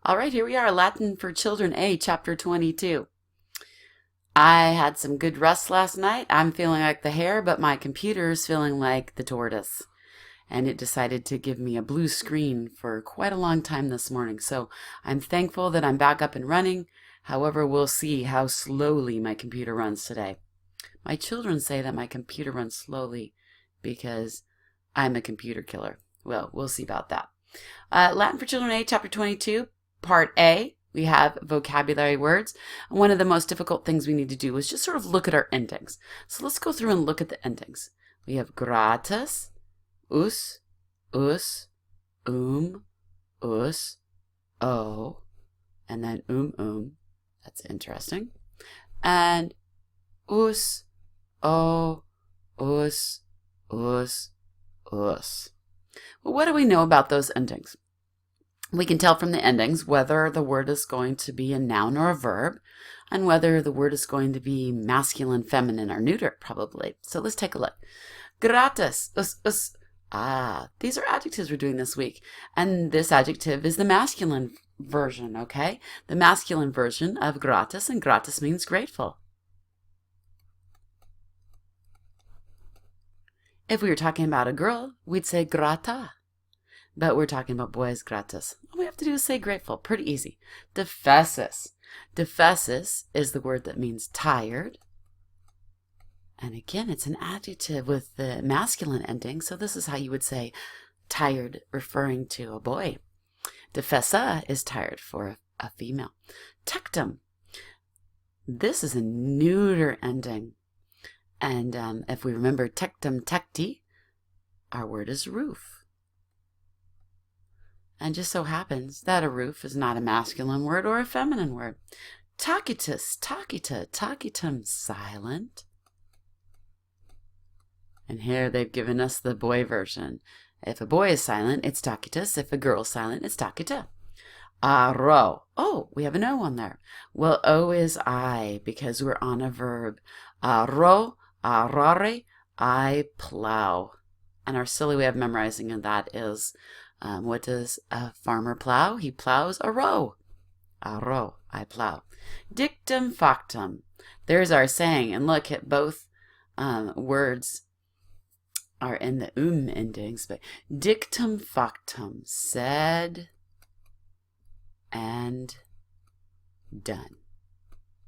All right, here we are, Latin for Children A, Chapter 22. I had some good rest last night. I'm feeling like the hare, but my computer's feeling like the tortoise. And it decided to give me a blue screen for quite a long time this morning. So I'm thankful that I'm back up and running. However, we'll see how slowly my computer runs today. My children say that my computer runs slowly because I'm a computer killer. Well, we'll see about that. Latin for Children A, Chapter 22, Part A. We have vocabulary words. One of the most difficult things we need to do is just sort of look at our endings. So let's go through and look at the endings. We have gratis, us, us, o, and then That's interesting. And us, o, us. Well, what do we know about those endings? We can tell from the endings whether the word is going to be a noun or a verb, and whether the word is going to be masculine, feminine, or neuter, probably. So let's take a look. Gratis, us. These are adjectives we're doing this week. And this adjective is the masculine version, okay? The masculine version of gratis, and gratis means grateful. If we were talking about a girl, we'd say grata. But we're talking about boys, gratis. All we have to do is say grateful. Pretty easy. Defesis. Defesis is the word that means tired. And again, it's an adjective with the masculine ending. So this is how you would say tired, referring to a boy. Defessa is tired for a female. Tectum. This is a neuter ending. And if we remember tectum tecti, our word is roof. And just so happens that a roof is not a masculine word or a feminine word. Tacitus, tacita, tacitum, silent. And here they've given us the boy version. If a boy is silent, it's tacitus. If a girl is silent, it's tacita. Arro. Oh, we have an O on there. Well, O is I because we're on a verb. Arro, arare, I plow. And our silly way of memorizing that is, what does a farmer plow? He plows a row. Arro, I plow. Dictum factum. There's our saying. And look at both words are in the endings. But dictum factum, said and done.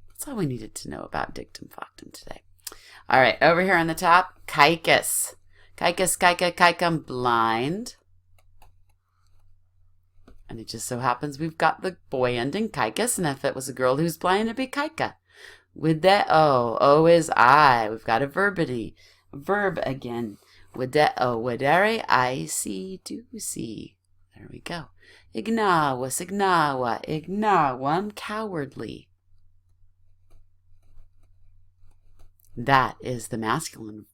That's all we needed to know about dictum factum today. All right, over here on the top, caecus. Caecus, caeca, caecum, blind. And it just so happens we've got the boy ending, caecus, and if it was a girl who's blind, it'd be caeca. With that O is I. We've got a verb again. With that O, videre, I see, do see. There we go. Ignawus, ignawa, ignawam, cowardly. That is the masculine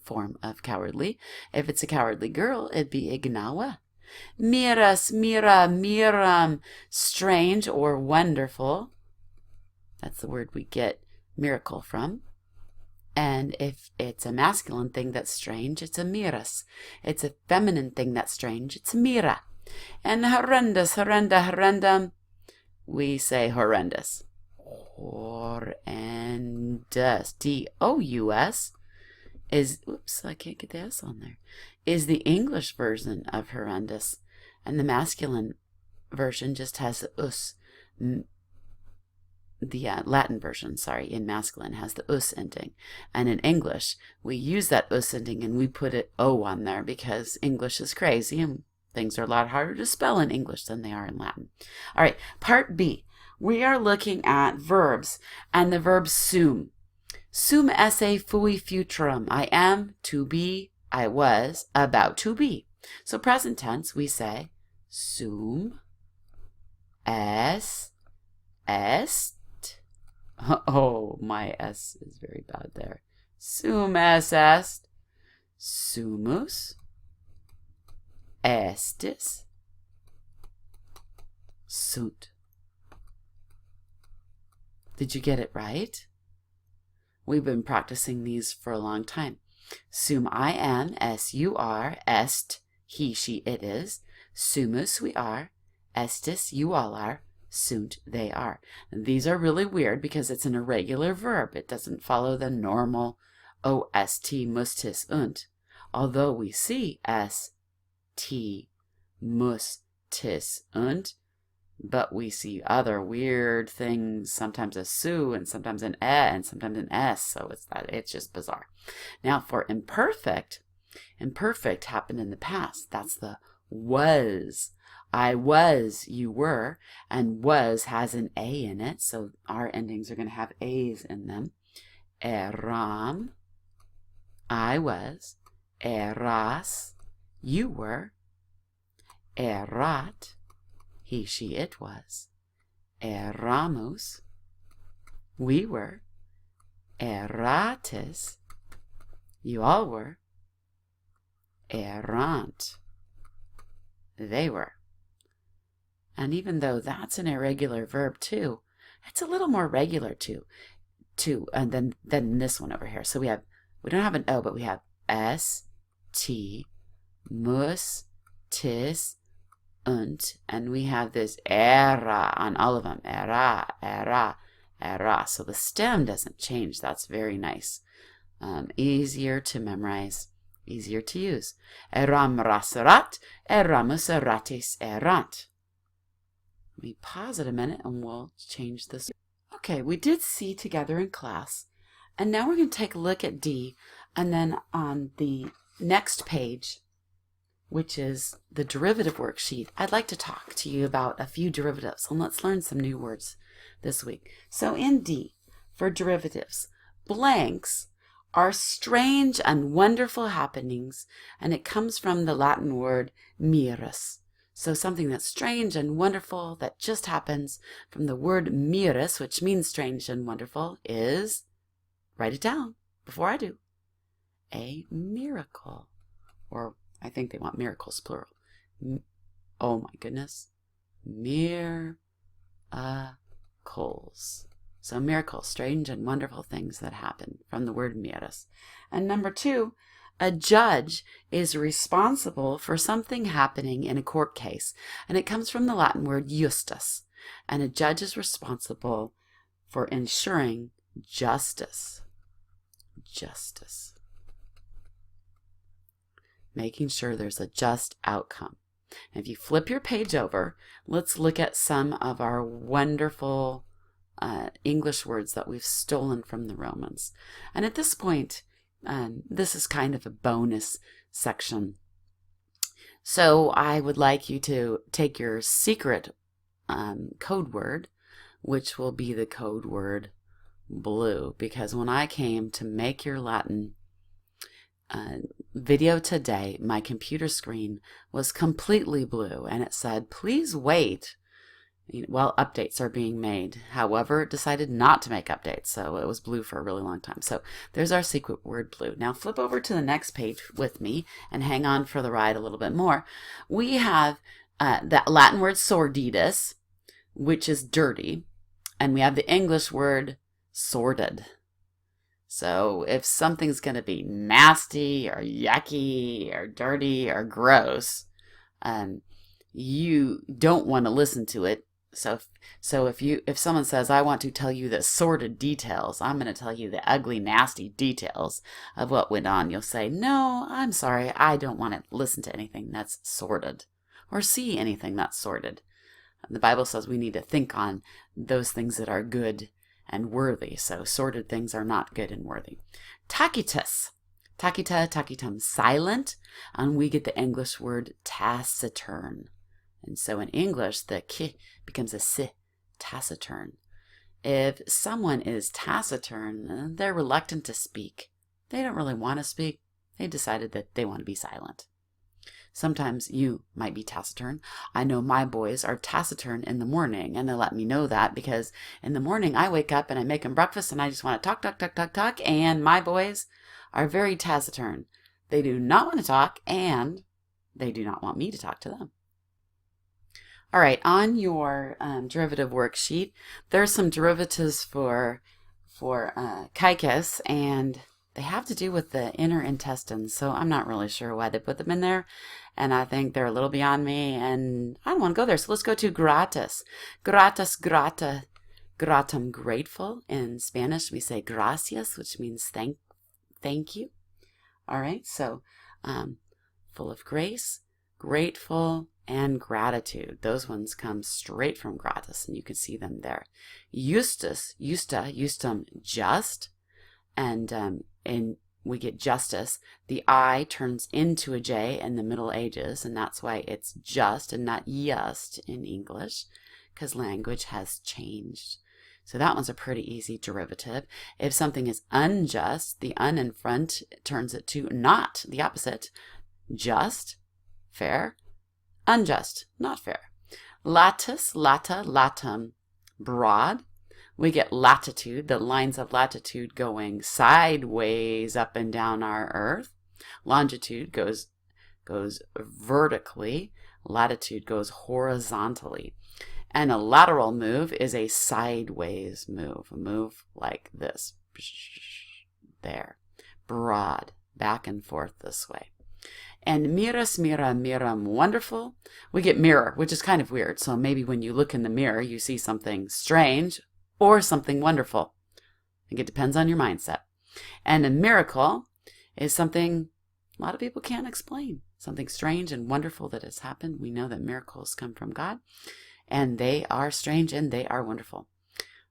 form of cowardly. If it's a cowardly girl, it'd be ignawa. Miras, mira, miram, strange or wonderful. That's the word we get miracle from. And if it's a masculine thing that's strange, it's a miras. It's a feminine thing that's strange, it's mira. And horrendous, horrenda, horrendum, we say horrendous. Horrendous, D-O-U-S, is, oops, I can't get the S on there, is the English version of horrendous. And the masculine version just has the us. The Latin version, in masculine has the us ending. And in English, we use that us ending and we put it O on there because English is crazy and things are a lot harder to spell in English than they are in Latin. All right, part B. We are looking at verbs and the verb sum. Sum esse fui futurum. I am, to be, I was, about to be. So present tense, we say sum est. Oh, my S is very bad there. Sum est. Sumus. Estis. Sunt. Did you get it right? We've been practicing these for a long time. Sum I am, S-U-R, est, he, she, it is. Sumus we are, Estes, you all are. Sunt, they are. And these are really weird because it's an irregular verb. It doesn't follow the normal ost, mustis, und. Although we see st, mustis, und, but we see other weird things, sometimes a su and sometimes an e and sometimes an s, so it's just bizarre. Now for imperfect happened in the past. That's the was. I was, you were, and was has an a in it, so our endings are going to have a's in them. Eram, I was. Eras, you were. Erat, he, she, it was. Eramus, we were. Eratis, you all were. Erant, they were. And even though that's an irregular verb too, it's a little more regular too, than this one over here. So we don't have an o, but we have s, t, mus, tis, und, and we have this era on all of them. Era, era, era. So the stem doesn't change. That's very nice. Easier to memorize, easier to use. Eram raserat, eramus eratis erant. Let me pause it a minute and we'll change this. Okay, we did C together in class, and now we're going to take a look at D, and then on the next page, which is the derivative worksheet, I'd like to talk to you about a few derivatives, and let's learn some new words this week. So in D, for derivatives, blanks are strange and wonderful happenings, and it comes from the Latin word mirus. So something that's strange and wonderful that just happens from the word mirus, which means strange and wonderful, is, write it down before I do, a miracle. Or I think they want miracles plural. Oh my goodness. Miracles. So miracles, strange and wonderful things that happen from the word mirus. And number 2, a judge is responsible for something happening in a court case, and it comes from the Latin word justus. And a judge is responsible for ensuring justice. Justice. Making sure there's a just outcome. And if you flip your page over, let's look at some of our wonderful English words that we've stolen from the Romans. And at this point, this is kind of a bonus section. So I would like you to take your secret code word, which will be the code word blue, because when I came to make your Latin video today, my computer screen was completely blue, and it said, please wait while updates are being made. However, it decided not to make updates, so it was blue for a really long time. So there's our secret word blue. Now flip over to the next page with me and hang on for the ride a little bit more. We have the Latin word sordidus, which is dirty, and we have the English word sordid. So if something's going to be nasty or yucky or dirty or gross, you don't want to listen to it. So if someone says, I want to tell you the sordid details, I'm going to tell you the ugly, nasty details of what went on, you'll say, no, I'm sorry, I don't want to listen to anything that's sordid or see anything that's sordid. The Bible says we need to think on those things that are good and worthy. So sordid things are not good and worthy. Tacitus. Tacita, tacitum, silent. And we get the English word taciturn. And so in English, the k becomes a s, taciturn. If someone is taciturn, they're reluctant to speak. They don't really want to speak. They decided that they want to be silent. Sometimes you might be taciturn. I know my boys are taciturn in the morning, and they let me know that because in the morning I wake up and I make them breakfast and I just want to talk, talk, talk, talk, talk, and my boys are very taciturn. They do not want to talk, and they do not want me to talk to them. All right, on your derivative worksheet, there's some derivatives for caecus, and they have to do with the inner intestines, so I'm not really sure why they put them in there, and I think they're a little beyond me, and I don't want to go there. So let's go to gratis. Gratis, grata, gratum, grateful. In Spanish, we say gracias, which means thank you. All right, so full of grace, grateful, and gratitude. Those ones come straight from gratis, and you can see them there. Justus, justa, justum, just, and we get justice. The I turns into a J in the Middle Ages, and that's why it's just and not just in English, because language has changed. So that one's a pretty easy derivative. If something is unjust, the un in front turns it to not, the opposite. Just, fair. Unjust, not fair. Latus, lata, latum, broad. We get latitude, the lines of latitude going sideways up and down our earth. Longitude goes vertically. Latitude goes horizontally. And a lateral move is a sideways move, a move like this. There. Broad, back and forth this way. And miras, mira, miram, wonderful. We get mirror, which is kind of weird. So maybe when you look in the mirror, you see something strange or something wonderful. I think it depends on your mindset. And a miracle is something a lot of people can't explain. Something strange and wonderful that has happened. We know that miracles come from God, and they are strange and they are wonderful.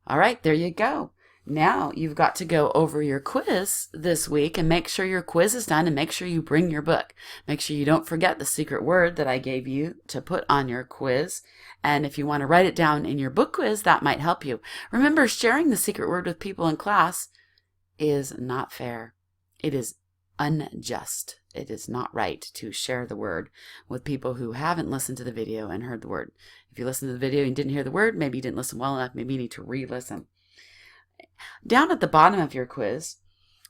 All right, there you go. Now you've got to go over your quiz this week and make sure your quiz is done, and make sure you bring your book. Make sure you don't forget the secret word that I gave you to put on your quiz. And if you want to write it down in your book quiz, that might help you. Remember, sharing the secret word with people in class is not fair. It is unjust. It is not right to share the word with people who haven't listened to the video and heard the word. If you listened to the video and didn't hear the word, maybe you didn't listen well enough. Maybe you need to re-listen. Down at the bottom of your quiz,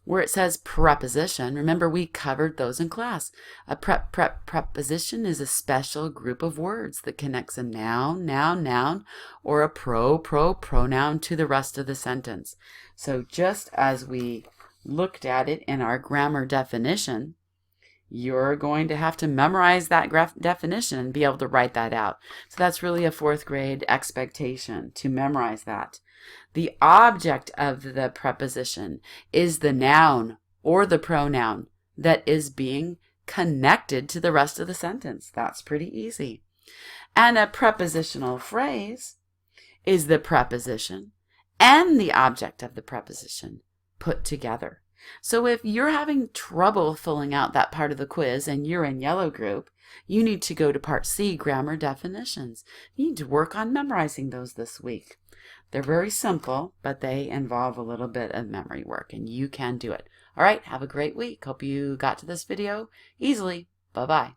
where it says preposition, remember we covered those in class. A preposition is a special group of words that connects a noun, or a pronoun to the rest of the sentence. So just as we looked at it in our grammar definition, you're going to have to memorize that definition and be able to write that out. So that's really a 4th grade expectation, to memorize that. The object of the preposition is the noun or the pronoun that is being connected to the rest of the sentence. That's pretty easy. And a prepositional phrase is the preposition and the object of the preposition put together. So if you're having trouble filling out that part of the quiz and you're in yellow group, you need to go to part C, grammar definitions. You need to work on memorizing those this week. They're very simple, but they involve a little bit of memory work, and you can do it. All right, have a great week. Hope you got to this video easily. Bye-bye.